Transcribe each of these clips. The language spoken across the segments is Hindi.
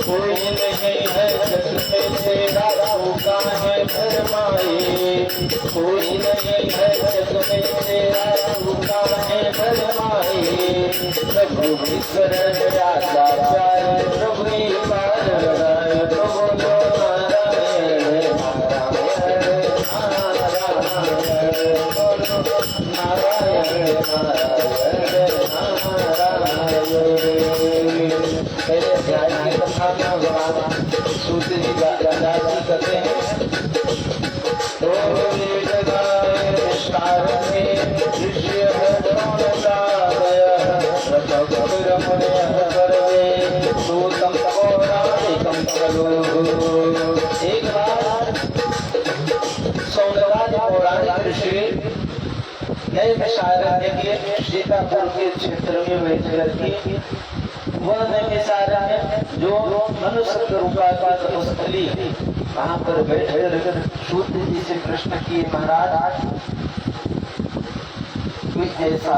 कोई नहीं है जिसमें तेरा होगा है भरमाए, कोई नहीं है जिसमें तेरा होगा है भरमाए। प्रभु की शरण राजा प्यार प्रभु ही पार लगाए, प्रभु लो नारायण नारायण नारायण नारायण नारायण। भगवान सूत जी राजा जी करते हैं एक बार सौंदर्य पौराणिक ऋषि नए विशारद के सीतापुर के क्षेत्र में बैठ करके वह सारा जो मनुष्य रूपा तपस्थली वहां पर बैठकर सूत जी से प्रश्न किए, महाराज कोई ऐसा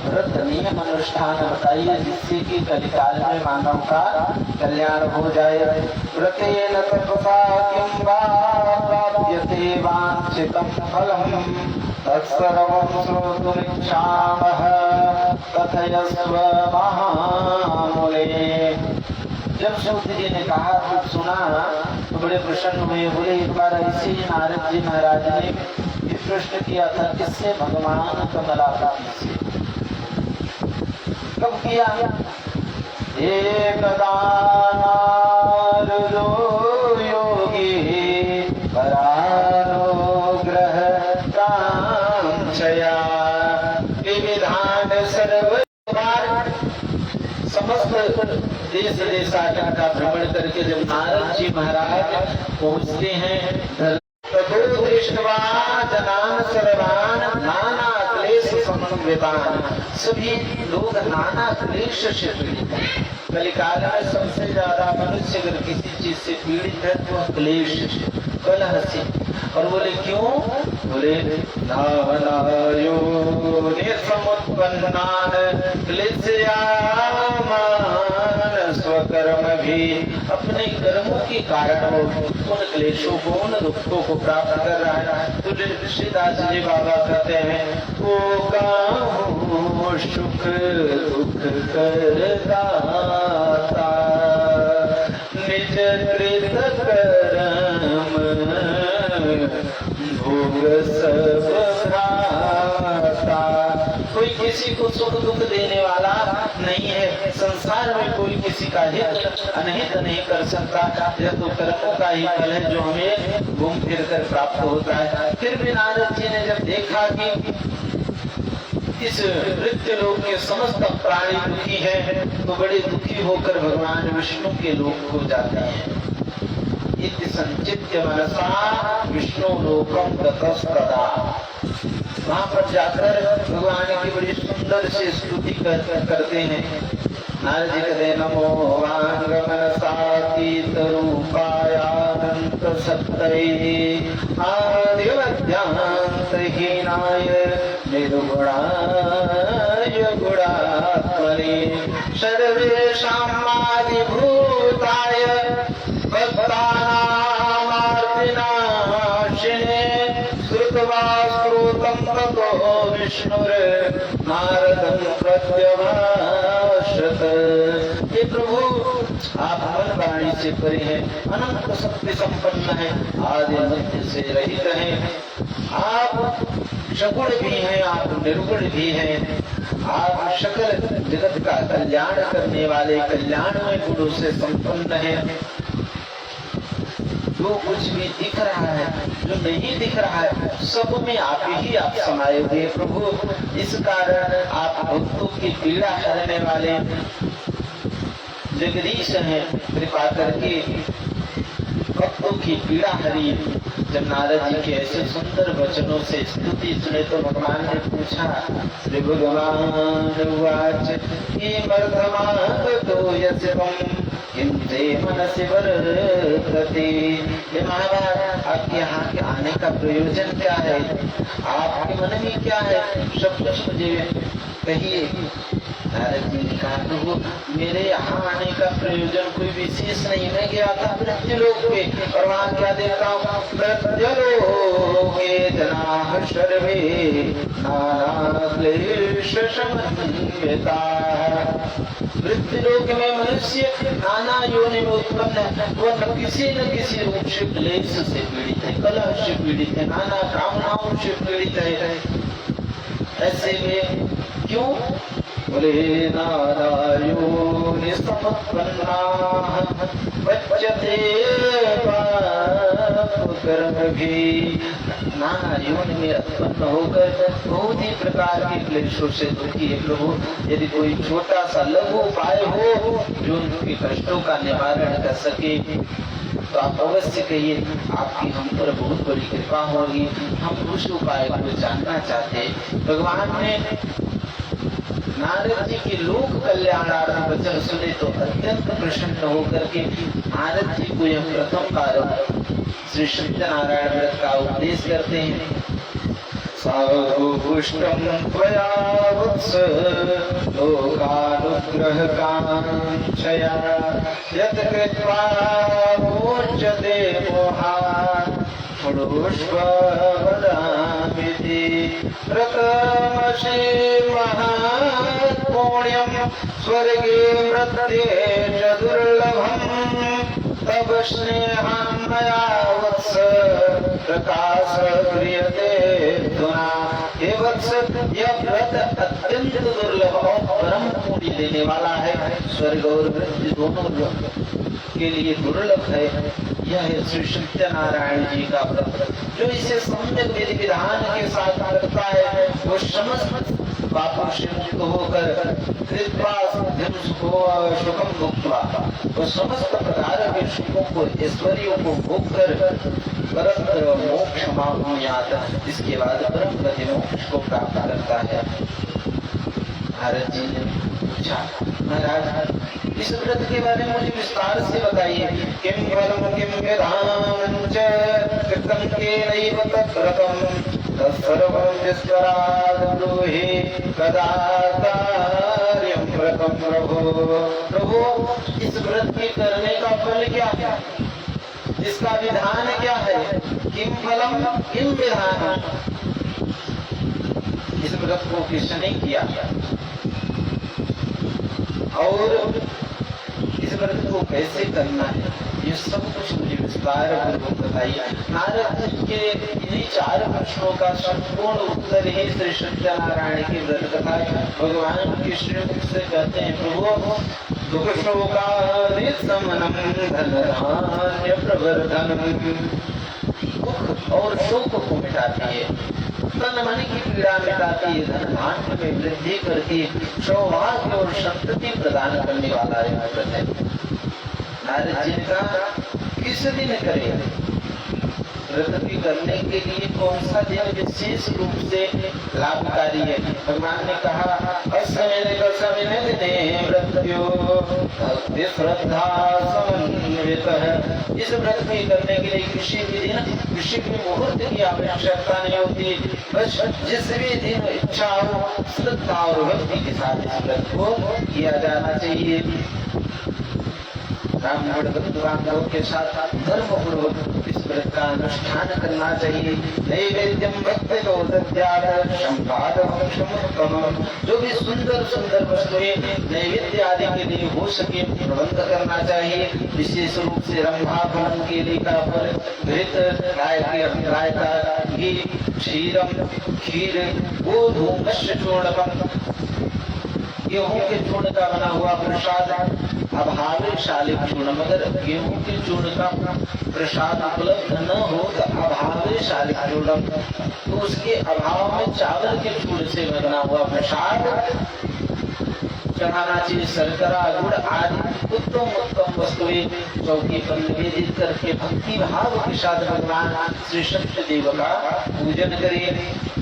व्रत नियम अनुष्ठान बताइए जिससे कि कलिकाल में मानव का कल्याण हो जाए। व्रतेन तपसा किं वा प्राप्यते वाञ्छितं फलम् तत्सर्वं श्रोतुमिच्छामः कथयस्व महामुने। जब सूत जी ने कहा तो सुना तो बड़े प्रसन्न हुए, बोले एक बार ऐसे ही नारद जी महाराज ने प्रश्न किया था, किससे? भगवान कमलापति से। कब किया? एकदा नारदो योगी परानुग्रह कांक्षया विविधान सर्व समस्त देश देशाटन का भ्रमण करके जब नारद जी महाराज पहुँचते हैं, ततो दृष्ट्वा जनान सर्वान नाना क्लेश समन्वितान, सभी लोग नाना क्लेश से पीड़ित हैं। कलिकाल में सबसे ज्यादा मनुष्य अगर किसी चीज से पीड़ित है तो क्लेश कलह से। और बोले क्यों? बोले धावनायो निसमुत्पन्नान क्लेशयामान स्वकर्म भी, अपने कर्मों के कारण वो उन क्लेशों को उन दुखों को प्राप्त कर रहा है। तो ऋषिदास जी बाबा कहते हैं वो काहू सुख दुख करदाता निज कृत कर्म भोग सब भ्राता। कोई किसी को सुख दुख देने वाला नहीं है। संसार में कोई किसी का हित अनहित नहीं कर सकता। यह तो कर्मों का ही फल है जो हमें घूम फिर कर प्राप्त होता है। फिर भी नारद जी ने जब देखा कि इस मृत्यु लोक के समस्त प्राणी दुखी हैं, तो बड़े दुखी होकर भगवान विष्णु के लोक को जाते हैं। इति संचित्य मनसा विष्णु लोकम ततस्तदा, वहां पर जाकर भगवान की बड़ी सुंदर से स्तुति करते हैं। नारद जी कहते नमो वांग मनसातीत रूपायानंत सत्तये आदिमध्यांत हीनाय निर्गुणाय गुणात्मने सर्वेषामादिभूताय भक्तानामार्तिनाशिने श्रुत्वा श्रुतं ततो विष्णुर्नारदं प्रत्यभाषत। हे प्रभु, आप मन वाणी से परे हैं, अनंत शक्ति संपन्न है, आदि मध्य से रहित हैं। आप सगुण भी हैं, आप निर्गुण भी हैं। आप सकल जगत का कल्याण करने वाले कल्याणमय गुणों से संपन्न हैं। जो कुछ भी दिख रहा है, जो नहीं दिख रहा है, सब में आप ही आप समाये हुए प्रभु। इस कारण आप भक्तों की पीड़ा करने वाले जगदीश हैं। कृपा करके भक्तों की पीड़ा हरी। जब नारद जी के ऐसे सुंदर वचनों से स्तुति सुने तो भगवान ने पूछा, श्री भगवान वाच ये वर्धमान यशवम किंते मनसि वर्तते। ये महाराज आपके यहाँ के आने का प्रयोजन क्या है, आपके मन में क्या है, सब कुछ मुझे कहिए। नारद जी ने कहा, प्रभु मेरे यहाँ आने का प्रयोजन कोई विशेष नहीं, मैं गया था मृत्युलोक पे और वहाँ क्या देखता हूँ, मृत्युलोके जनाः सर्वे नाना क्लेश समन्विताः। मृत्युलोक में मनुष्य नाना योनि में उत्पन्न है, वो किसी न किसी रूप से क्लेश से पीड़ित है, कलह से पीड़ित है, नाना कामनाओं से पीड़ित है। ऐसे में क्यों बोले, नाना योनि समुत्पन्नाः पच्यते पाप कर्म भी। नाना योनि में उत्पन्न होकर बहुत ही प्रकार के क्लेशों से दुखी है। प्रभु यदि कोई छोटा सा लघु उपाय हो जो उनके कष्टों का निवारण कर सके तो आप अवश्य कहिए, आपकी हम पर बहुत बड़ी कृपा होगी, हम उस उपाय को जानना चाहते। भगवान ने नारद जी के लोक कल्याणार्थ वचन सुने तो अत्यंत प्रसन्न होकर के नारद जी को यह प्रथम कार्य श्री सत्यनारायण व्रत का उपदेश करते हैं। साधुपुष्टं त्वया वत्स लोकानुग्रह कांक्षया यत् कृत्वा मोच्यते मोहात् पुरुष्व वदामिति। प्रथमशे महात्पुण्यं स्वर्गे मृत्ये च दुर्लभम् तब स्नेहं मया वत्स प्रकाश क्रियते धुना। हे वत्स, यह व्रत अत्यंत दुर्लभ और परम पुण्य देने वाला है, स्वर्ग और मृत्यु दोनों के लिए दुर्लभ है। यह है श्री सत्यनारायण जी का व्रत। जो इसे सम्यक विधि विधान के साथ करता है वो समस्त पापों से मुक्त होकर कृपा सिद्धिं सुखम भुक्त्वा, वो समस्त प्रकार के सुखों को ऐश्वर्यों को भोग कर परम मोक्ष माप्नुयात्, इसके बाद परम गति मोक्ष को प्राप्त करता है। नारद जी ने पूछा, महाराज इस व्रत के बारे में मुझे विस्तार से बताइए। किम फलम किम विधानं च कृतं केनैव तद्व्रतं तत्सर्वं विस्तराद ब्रूहि कदा कार्यं व्रतं प्रभो। प्रभु इस व्रत के करने का फल क्या है, इसका विधान क्या है, किम फलम किम विधानं, इस व्रत को किसने किया और इस व्रत को कैसे करना है, ये सब कुछ मुझे विस्तार पूर्वक बताइए। नारद के इन्हीं 4 प्रश्नों का संपूर्ण उत्तर ही श्री सत्यनारायण की व्रत कथा भगवान कृष्ण से कहते हैं, प्रभु दुख शोकादिशमनं धनधान्य प्रवर्धनम्, दुख और शोक को मिटाती है, तन मन की पीड़ा मिटाती है, धन धान्य में वृद्धि करती है, सौभाग्य और संतति प्रदान करने वाला है। नारद जी ने कहा किस दिन करे, व्रत की करने के लिए कौन सा दिन विशेष रूप से लाभकारी है। भगवान ने कहा भक्ति श्रद्धा समन्वित है। इस व्रत की करने के लिए किसी भी दिन किसी भी मुहूर्त की आवश्यकता नहीं होती, बस जिस भी दिन इच्छा हो श्रद्धा और भक्ति के साथ इस व्रत को किया जाना चाहिए। ब्राह्मण बंधुओं के साथ धर्म पूर्वक इस व्रत का अनुष्ठान करना चाहिए। नैवेद्यम भक्ति को जो भी सुंदर सुंदर वस्तुएं नैवेद्य आदि के लिए हो सके प्रबंध करना चाहिए। विशेष रूप से रंभापन के लिए का फल घृत गाय का घी क्षीरम खीर गोधूमस्य चूर्णकम, गेहूं के चूर्ण का बना हुआ प्रसाद, अभावे चूर्ण, मगर गेहूं के चूर्ण का प्रसाद उपलब्ध न हो तो अभावे चूर्ण, तो उसके अभाव में चावल के चूर्ण से बना हुआ प्रसाद चढ़ाना चाहिए शर्करा गुड़ आदि उत्तम उत्तम वस्तुएं चौकी पर निवेदित करके भक्ति भाव के साथ भगवान श्री सत्य देव का पूजन करें।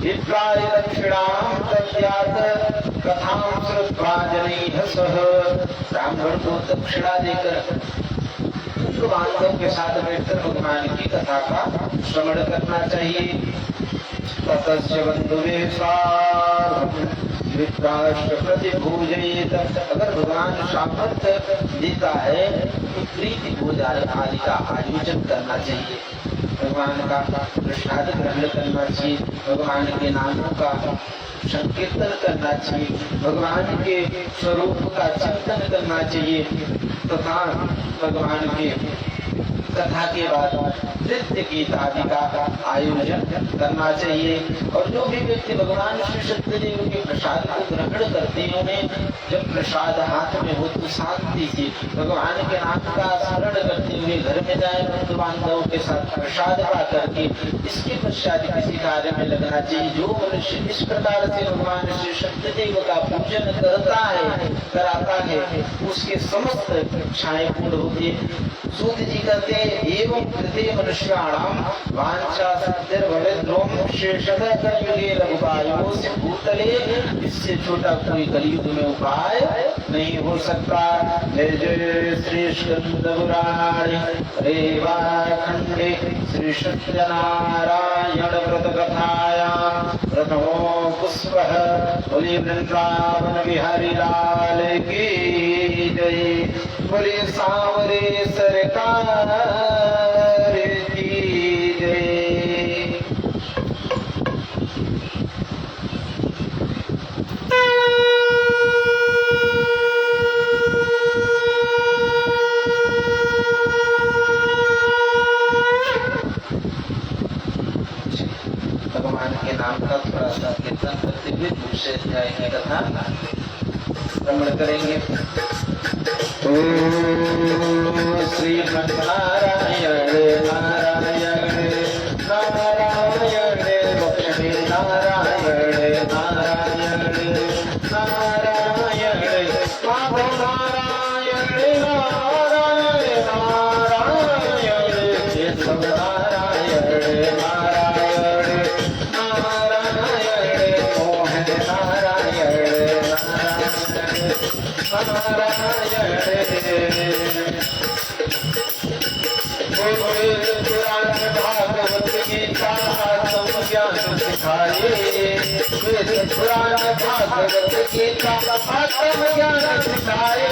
विप्राय दक्षिणाम दद्यात् कथां श्रुत्वा जनैः सह, ब्राह्मण को दक्षिणा देकर बांधव के साथ बैठकर भगवान की कथा का श्रवण करना चाहिए। ततस्य बंधुवे विप्राश्च प्रतिभूजयेत, अगर भगवान सामर्थ्य देता है तो प्रीति भोजन आदि का आयोजन करना चाहिए, भगवान का प्रसाद ग्रहण करना चाहिए, भगवान के नामों का संकीर्तन करना चाहिए, भगवान के स्वरूप का चिंतन करना चाहिए तथा भगवान के कथा के बाद नृत्य गीत आदि का आयोजन करना चाहिए। और जो भी व्यक्ति भगवान श्री सत्यदेव के प्रसाद को ग्रहण करते हैं उन्हें जब प्रसाद हाथ में हो तो शांति से भगवान के नाम का स्मरण करते हुए घर में जाए, बंधु बांधवों के साथ प्रसाद पा करके इसके पश्चात किसी कार्य में लगना चाहिए। जो मनुष्य इस प्रकार से भगवान श्री सत्यदेव का पूजन करता है कराता है उसके समस्त इच्छाएं पूर्ण होती है। सूत जी कहते हैं एवं कृते मनुष्याणाम वांछा सिद्धिर्भवेत् ध्रुवं शेषतः कलियुगे लघुपायो से भूतले, इससे छोटा कोई कलयुग में उपाय नहीं हो सकता। जय जय श्री स्कंद पुराणे रेवाखंडे श्री सत्यनारायण व्रत कथायां प्रथमो पुष्पः बोले वृंदावन बिहारी लाल की जय, बोले सांवरे सरकार की जय। भगवान के नाम का थोड़ा सा कीर्तन करते हुए दूसरे अध्याय की कथा श्रवण करेंगे। श्रीमन्नारायण नारायण नारायण लक्ष्मी नारायण नारायण नारायण माधव नारायण नारायण नारायण केशव नारायण नारायण नारायण मोहन नारायण नारायण भागवत गीता ज्ञान सिखाए, पुराण भागवत गीता आत्म ज्ञान सिखाए,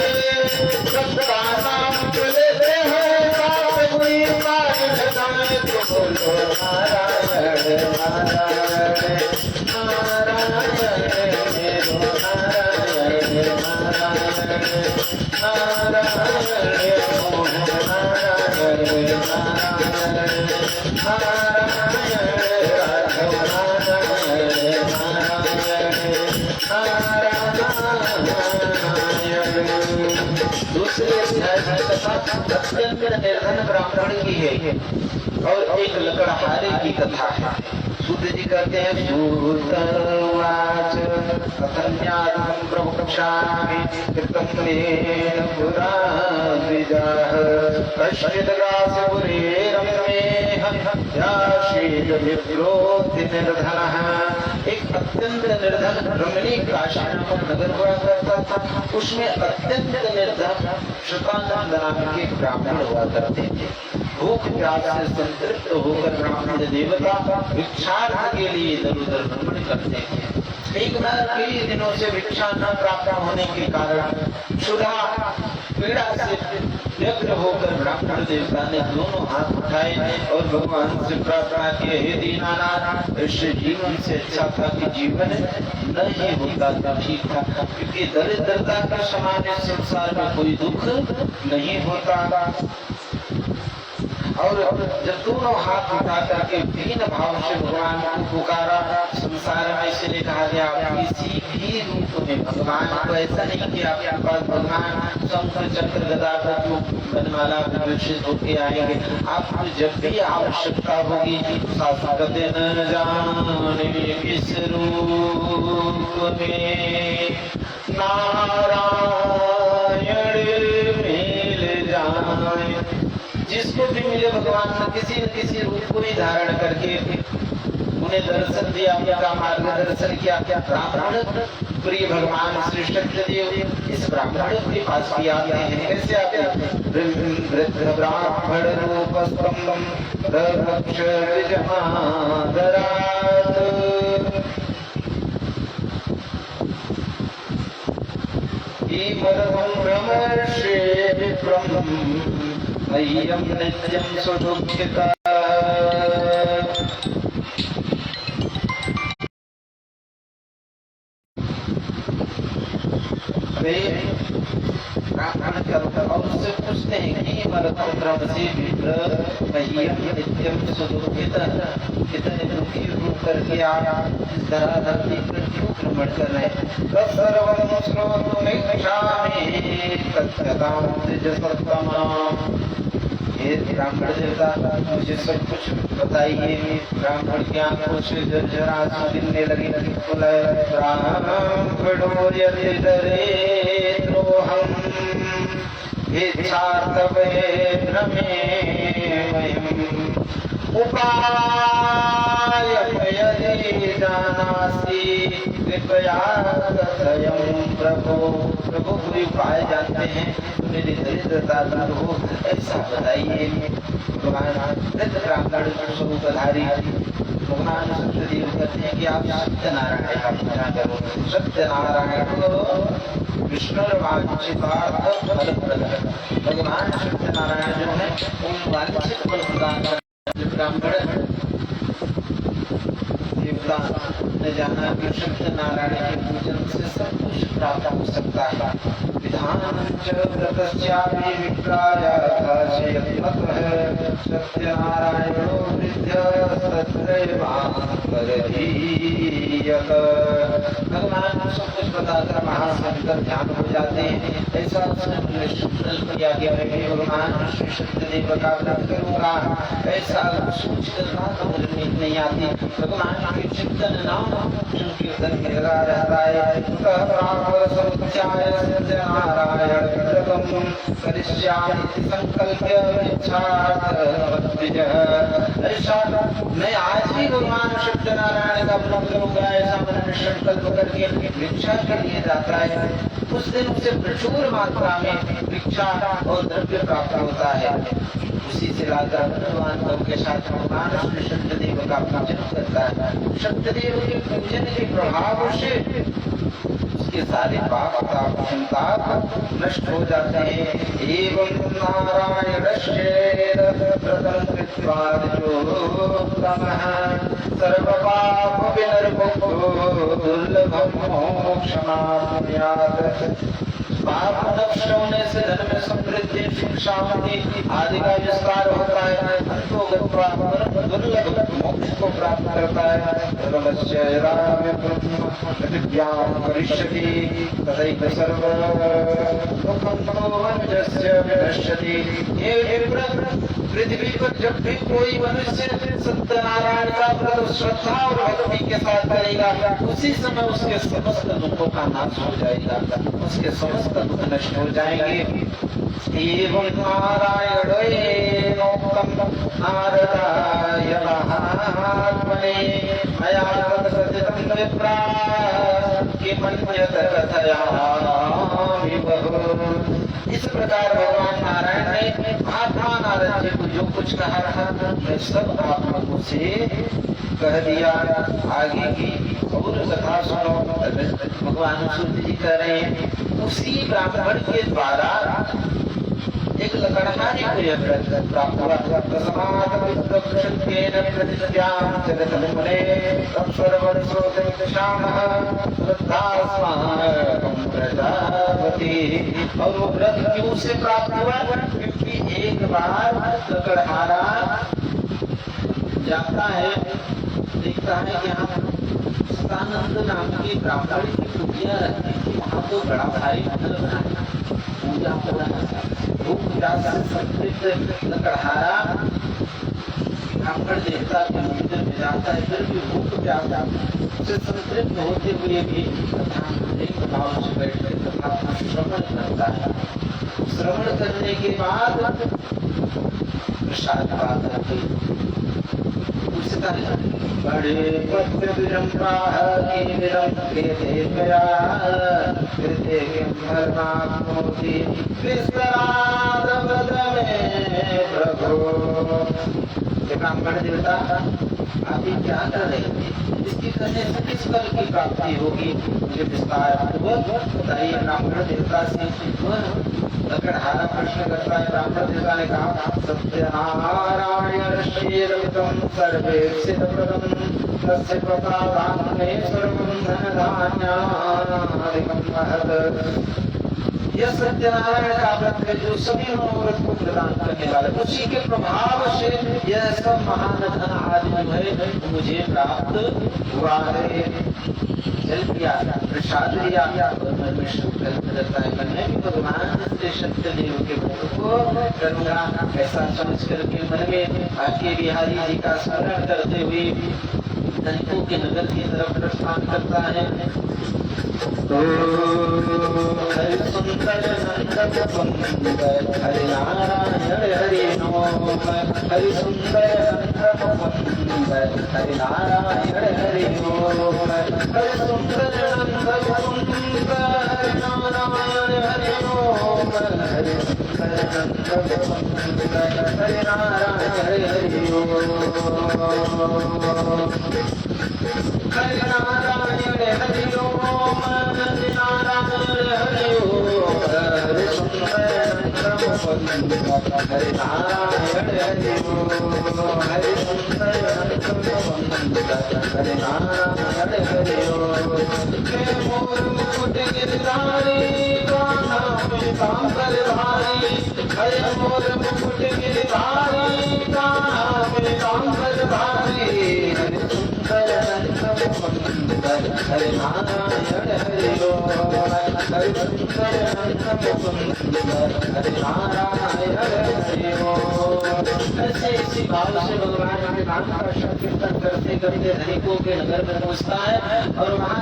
सबका नाम लेते हैं बात हुई बात घटाए तो बोलो नारायण नारायण नारायण मेरो नारायण नारायण नारायण मोहन नारायण नारायण नारायण राघव नारायण नारायण। दूसरे अध्याय की कथा अत्यंत निर्धन ब्राह्मण की है और एक लकड़हारे की कथा है। सूत जी कहते हैं सूतवाच कथन्यादं प्रवक्ष्यामि कृतं पुरा द्विजाः कश्चित् गासपुरे रम्येह याशीत विप्रोति निर्धनः। एक अत्यंत निर्धन रमणी काशी नामक नगर हुआ करता था, उसमें अत्यंत निर्धन शतानंद नाम के ब्राह्मण हुआ करते थे। भूख प्यास से संतृप्त होकर ब्राह्मण देवता भिक्षार्थ के लिए इधर उधर भ्रमण करते थे। एक बार कई दिनों से भिक्षा न प्राप्त होने के कारण क्षुधा पीड़ा से व्यग्र होकर ब्राह्मण देवता ने दोनों हाथ उठाए और भगवान से प्रार्थना की, हे दीनानाथ इस जीवन से अच्छा था कि जीवन नहीं होता तो ठीक था, क्योंकि दरिद्रता के समान इस संसार में कोई दुख नहीं होता। और जब दोनों हाथ उठा करके दीन भाव से भगवान को पुकारा, संसार में इसलिए कहा गया किसी भी रूप में भगवान को ऐसा नहीं कि आपके पास भगवान शंख चक्र गदा बनमाला विकसित होके आएंगे। आपको जब भी आवश्यकता होगी शासक न जाने किस रूप में नारायण मिल जाए। जिसको भी मिले भगवान ने किसी न किसी रूप को ही धारण करके उन्हें दर्शन दिया, उनका मार्गदर्शन किया। ब्राह्मण प्रिय भगवान श्री शक्तिदेव इस ब्राह्मण के पास भी आते हैं। कैसे आते हैं? वृद्ध ब्राह्मण रूपस्तंभम दरक्ष विजहादरात्। ईमर्वं ब्रह्मर्षे विप्रं मह्यं नित्यं सुदुःखिता। ब्राह्मण करता और उससे पूछते हैं कि मरतम ब्रह्म से विप्र मह्यं नित्यं सुदुःखिता। कितने दुखी हो करके आप इस धराधरती पर क्यों भ्रमण कर रहे हैं? तत्सर्वं श्रोतुमिच्छामि तत्कथां तेजसोत्तमम्। हे ब्राह्मण देवता, मुझे सब कुछ बताइए। ब्राह्मण की आंखों से झरझर आंसू गिरने लगे। बोला, ब्राह्मणो यदि दरेद्रोऽहम् इच्छार्तवे भ्रमेमयम् उपायं यदि जानासि कृपया कथय प्रभो। प्रभु कोई उपाय जानते हैं तो मेरी दरिद्रता दूर हो, ऐसा बताइए। भगवान ब्राह्मण स्वरूपधारी भगवान सत्यदेव कहते हैं कि आप सत्यनारायण का पूजा करो। सत्यनारायण विष्णुर्वांछितार्थ फलप्रद। भगवान सत्यनारायण जो है उन वांछित फल प्रदान करने। ब्राह्मण देवता ने जाना कि सत्यनारायण के पूजन से सब कुछ प्राप्त हो सकता है। विधानञ्च व्रतस्यापि विप्रायाथाशयत्मतः सत्यनारायणो विद्यास्तत्रैवान्तरधीयत। भगवान को सब कुछ बताकर महाशंकर ध्यान हो जाते हैं। ऐसा उसने किया गया है। भगवान श्री सत्यदेव का व्रत करूंगा, ऐसा सोच कर बात नींद नहीं आती। भगवान के चिंतन नाम संकीर्तन में लगा रहता है। नारायण व्रतम करिष्यामि संकल्प्य इच्छार्थवद्विजः। ऐसा मैं आज ही भगवान सत्यनारायण का व्रत करूंगा, ऐसा मैंने संकल्प करके भिक्षा के लिए जाता है। उस दिन उसे प्रचुर मात्रा में भिक्षा और द्रव्य प्राप्त होता है। उसी से लाकर भगवान के साथ भगवान श्री सत्यदेव का पूजन करता है। सत्यदेव के पूजन के प्रभाव से उसके सारे पाप ताप संताप नष्ट हो जाते हैं। एवं नारायणश्चेद व्रतं कृत्वा अर्जुनोत्तमः सर्वपाप विनिर्मुक्तो दुर्लभं मोक्षमाप्नुयात्। पाप नष्ट होने से धन में समृद्धि सुख शांति आदि का विस्तार होता है। दुर्लभ मोक्ष को प्राप्त करता है। धर्मस्य यदा प्रतिज्ञां करिष्यति तदैव सर्वदुःखं वंशस्य विनश्यति। ये पृथ्वी पर जब भी कोई मनुष्य सत्यनारायण का व्रत श्रद्धा और भक्ति के साथ करेगा, उसी समय उसके समस्त दुखों का नाश हो जाएगा, उसके समस्त दुख नष्ट हो जाएंगे। एवं नारायणोक्तं नारदाय महात्मने मया तत्कथितं विप्राः किमन्यत् कथयामि बहु। इस प्रकार भगवान नारायण ने महात्मा नारद जी को जो कुछ कहा था मैं सब आप लोगों से कह दिया। आगे की और कथा सुनो। भगवान सूत जी कह रहे हैं उसी ब्राह्मण के द्वारा एक लकड़हारी को यह प्राप्त हुआ। तस्मात् विद्वक्षत्वेन प्रतिज्ञां चरितमुने तत्सर्वं श्रोतुमिच्छामः श्रद्धास्माकं प्रजापति। और वो व्रत क्यों से प्राप्त हुआ? क्योंकि एक बार लकड़हारा जाता है, देखता है कि यहाँ सतानंद नाम की ब्राह्मण की कुटिया रहती थी। वहाँ तो बड़ा भारी मंडल बना पूजा भूख प्यास से संतृप्त लकड़हारा ब्राह्मण देवता के मंदिर में जाता है। फिर भी भूख प्यास से संतृप्त होते हुए भी भाव से बैठ कर कथा का श्रवण करता है। श्रवण करने के बाद प्रसाद पाकर के पूछता है, बड़े पत्र विरम्भा की विरम्भे मेरा हृदय धर्मात्मोति विस्तराद बद में प्रभु। ब्राह्मण देवता आप ये क्या कर रहे थे? इसकी करने से किस फल की प्राप्ति होगी? मुझे विस्तार पूर्वक बताइए। ब्राह्मण देवता से लकड़हारा प्रश्न करता है। ब्राह्मण देवता ने कहा, सत्यनारायण श्रीरवितम सर्वेक्षितप्रदम तस्य प्रसादान्मे सर्वं धनधान्यादिकं महत्। यह सत्यनारायण का व्रत है जो सभी मनोरथ को प्रदान करने वाला, उसी के प्रभाव से यह सब महान धन आदि जो है मुझे प्राप्त हुआ है। जल दिया, प्रसाद लिया और मन में संकल्प करता है, मैं भी भगवान से सत्यदेव के व्रत को करूंगा। ऐसा सोच करके मन में आके बिहारी जी का स्मरण करते हुए धनिकों के नगर की तरफ प्रस्थान करता है। हरि सुंदर नंद सुंदर हरि नारायण हरि नमो। हरि सुंदर नंद सुंदर हरि नारायण हरि नमो। हरि सुंदर नंद सुंदर हरि नारायण हरि नमो। हरि सुंदर नंद सुंदर हरि नारायण हरि नमो। हरि नारायण हरि ओम। हरि नारायण हरि ओम। हरि सुंदर नंद सुंदर हरि नारायण हरि ओम। हरि सुंदर नंद सुंदर हरि नारायण हरि ओम। हे मोर मुकुट गिरधारी कान्हा पीताम्बरधारी। हे मोर मुकुट गिरधारी कान्हा पीताम्बरधारी। हरि सुंदर नंद सुंदर हरि नारायण हरि ओम। हरि सुंदर नंद सुंदर हरि नारायण हरि ओम। ऐसे इसी भाव से भगवान के नाम का संकीर्तन करते करते धनिकों के नगर में पहुंचता है और वहां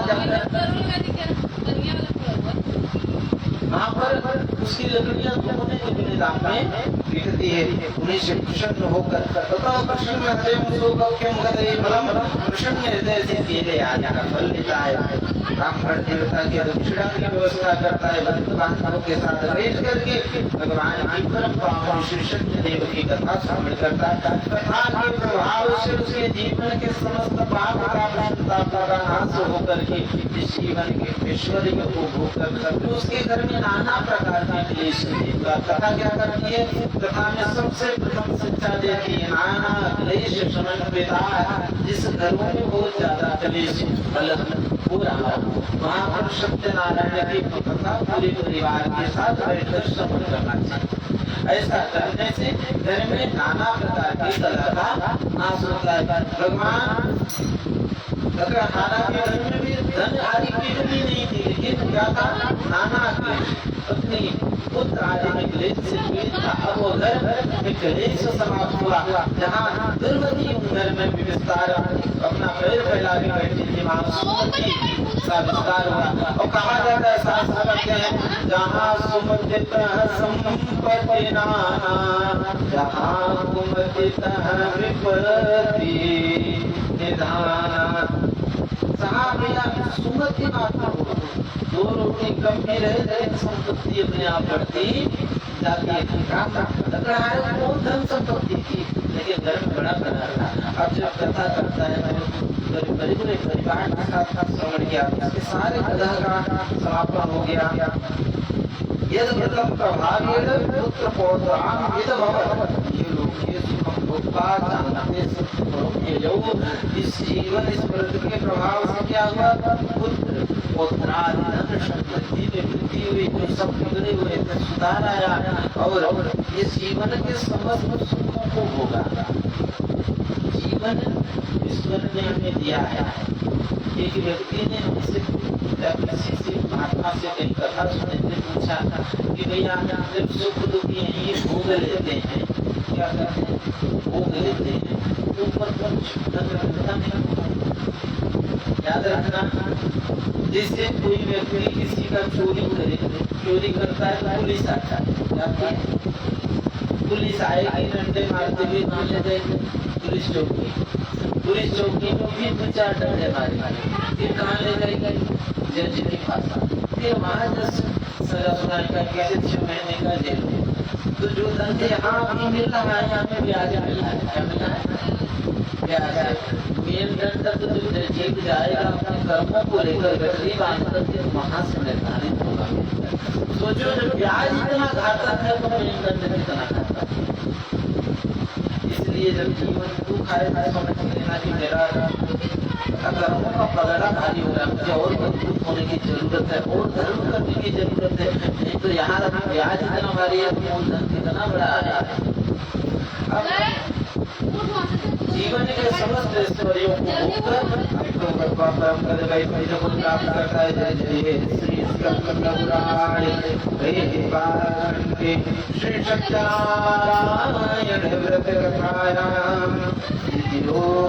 पर उसकी लकड़ियां होने के बिना दाम में बिकती है। उन्हीं से प्रसन्न होकर प्रसन्न हृदय से दिए आने का फल लेता है। ब्राह्मण देवता की दक्षिणा की व्यवस्था करता है। बंधु बांधवों के साथ बैठ करके भगवान की परम पावन श्री सत्यदेव की कथा श्रवण करता है। कथा के प्रभाव से उसके जीवन के समस्त पाप का नाश होकर के इस जीवन के ऐश्वर्य को भोग कर उसके घर में नाना प्रकार के क्लेश देता। कथा क्या करती है? कथा में सबसे प्रथम शिक्षा देती है, नाना क्लेश शमन पिता। जिस घरों में बहुत ज्यादा क्लेश हो रहा हो वहाँ पर सत्यनारायण की कथा पूरे परिवार के साथ बैठकर श्रवण करना चाहिए। ऐसा करने से घर में नाना प्रकार की कला का नाश होता है। भगवान अगर हालांकि घर में भी धन आदि की कमी नहीं थी, लेकिन क्या था? नाना क्लेश, पत्नी पुत्र आदि के क्लेश से पीड़ित था। अब वो घर में क्लेश समाप्त हुआ। जहाँ दुर्मति घर में विस्तार अपना पैर फैला के बैठी थी, सुमति का विस्तार हुआ। और कहा जाता है, शास्त्र कहते हैं, जहाँ सुमतित संपत्ति नाना, जहाँ कुमतित विपत्ति निधाना। जहाँ बिना सुमति माता हो, दो रोटी कम भी रहे लेकिन संपत्ति अपने आप बढ़ती जाती है। कौन धन संपत्ति थी, लेकिन घर में बड़ा प्रकार था। अब जब कथा करता है तो बड़े परिवार के साथ श्रवण किया, इसके सारे कथा का समापन हो गया। यद व्रतम प्रभावेण पुत्र पौत्रान यद भवत्। ये लोग ये सुखम भोक्ता जानते ये जो इस जीवन इस व्रत के प्रभाव से क्या हुआ? पुत्र पौत्रादि धन संपत्ति में वृद्धि हुई, कोई सब बिगड़े हुए थे, सुधार आया और इस जीवन के समस्त सुखों को भोगा। जीवन ईश्वर ने हमें दिया है। एक व्यक्ति ने हमसे किसी से महात्मा से कहीं कथा सुनने से पूछा कि भैया जब सुख दुख यही भोग लेते हैं, क्या करते हैं? भोग लेते हैं, ऊपर कुछ धन रखता नहीं। याद रखना, जिस जैसे कोई व्यक्ति किसी का चोरी करे, चोरी करता है तो पुलिस आता है, पुलिस आएगी, डंडे मारते हुए कहाँ ले जाएगी? पुलिस चौकी में फिर 2-4 डंडे मारेगी, फिर कहाँ ले जाएगी? जज के पास। फिर वहां जज सजा सुनाएगा, कैसे 6 महीने का जेल में। तो जो धन यहाँ अभी मिल रहा है, यहाँ पे ब्याज मिल रहा है, क्या मिल रहा है? ब्याज है। मेन दंड तो जो जीत जाएगा अपने कर्मों को लेकर गठरी बांध करके वहां से निर्धारित होगा। सोचो जब ब्याज इतना घातक है तो मेन दंड कितना घातक है। इसलिए जब जीवन दुख आए तो समझ लेना कि मेरा कर्मों का पलड़ा भारी हो रहा है, मुझे और मजबूत होने की जरूरत है, और धर्म करने की जरूरत है। नहीं तो यहाँ ब्याज इतना भारी है, मूलधन कितना बड़ा है। जीवन के समस्त ऐश्वर्यों को प्राप्त करता है। जय श्री श्री सत्यानारायण व्रत कथायाम की जय।